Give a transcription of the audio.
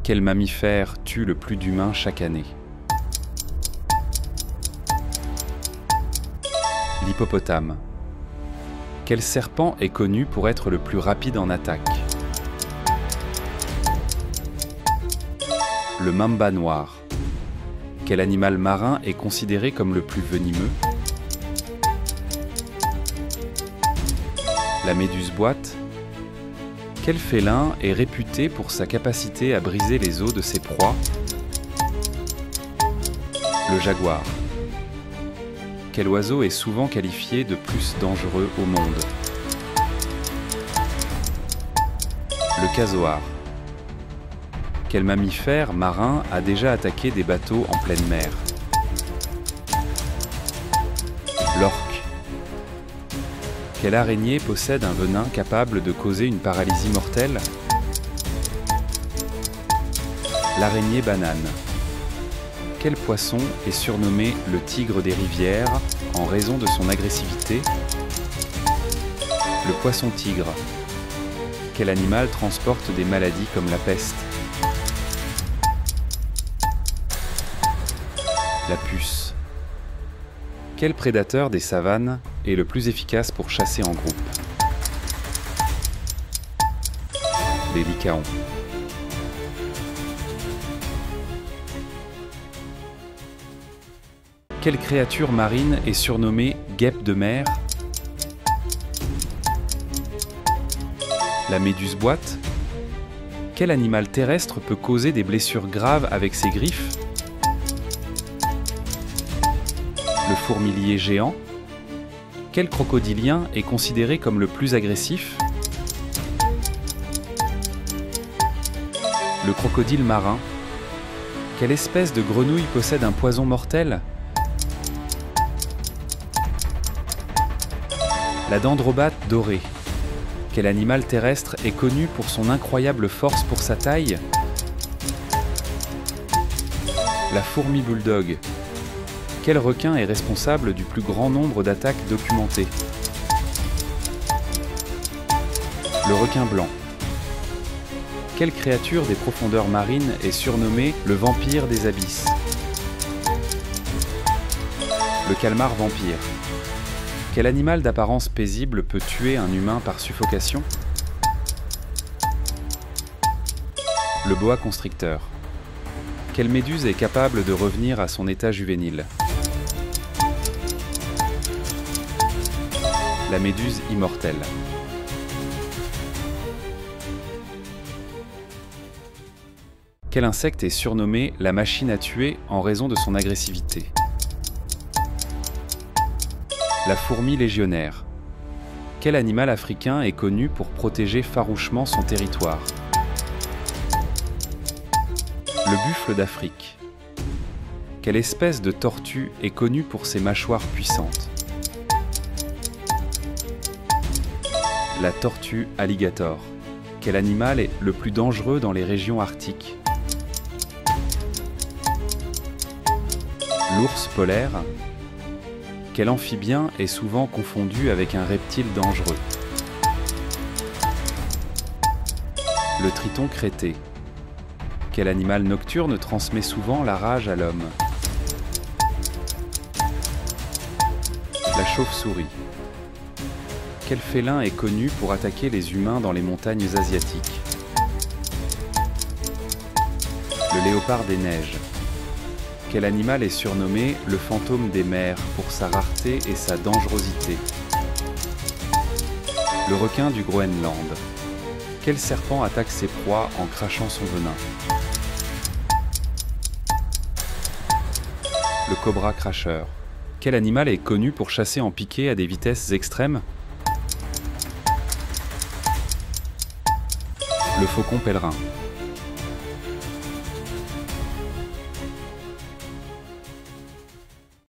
Quel mammifère tue le plus d'humains chaque année? L'hippopotame. Quel serpent est connu pour être le plus rapide en attaque? Le mamba noir. Quel animal marin est considéré comme le plus venimeux? La méduse boîte. Quel félin est réputé pour sa capacité à briser les os de ses proies? Le jaguar. Quel oiseau est souvent qualifié de plus dangereux au monde? Le casoar. Quel mammifère marin a déjà attaqué des bateaux en pleine mer? L'orque. Quelle araignée possède un venin capable de causer une paralysie mortelle? L'araignée banane. Quel poisson est surnommé le tigre des rivières en raison de son agressivité? Le poisson tigre. Quel animal transporte des maladies comme la peste? La puce. Quel prédateur des savanes est le plus efficace pour chasser en groupe? Les lycaons. Quelle créature marine est surnommée guêpe de mer? La méduse boîte. Quel animal terrestre peut causer des blessures graves avec ses griffes? Le fourmilier géant. Quel crocodilien est considéré comme le plus agressif? Le crocodile marin. Quelle espèce de grenouille possède un poison mortel? La dendrobate dorée. Quel animal terrestre est connu pour son incroyable force pour sa taille? La fourmi bulldog. Quel requin est responsable du plus grand nombre d'attaques documentées? Le requin blanc. Quelle créature des profondeurs marines est surnommée le vampire des abysses? Le calmar vampire. Quel animal d'apparence paisible peut tuer un humain par suffocation? Le boa constricteur. Quelle méduse est capable de revenir à son état juvénile? La méduse immortelle. Quel insecte est surnommé la machine à tuer en raison de son agressivité? La fourmi légionnaire. Quel animal africain est connu pour protéger farouchement son territoire? Le buffle d'Afrique. Quelle espèce de tortue est connue pour ses mâchoires puissantes? La tortue alligator. Quel animal est le plus dangereux dans les régions arctiques? L'ours polaire. Quel amphibien est souvent confondu avec un reptile dangereux? Le triton crété. Quel animal nocturne transmet souvent la rage à l'homme? La chauve-souris. Quel félin est connu pour attaquer les humains dans les montagnes asiatiques? Le léopard des neiges. Quel animal est surnommé le fantôme des mers pour sa rareté et sa dangerosité? Le requin du Groenland. Quel serpent attaque ses proies en crachant son venin? Le cobra cracheur. Quel animal est connu pour chasser en piqué à des vitesses extrêmes? Le faucon pèlerin.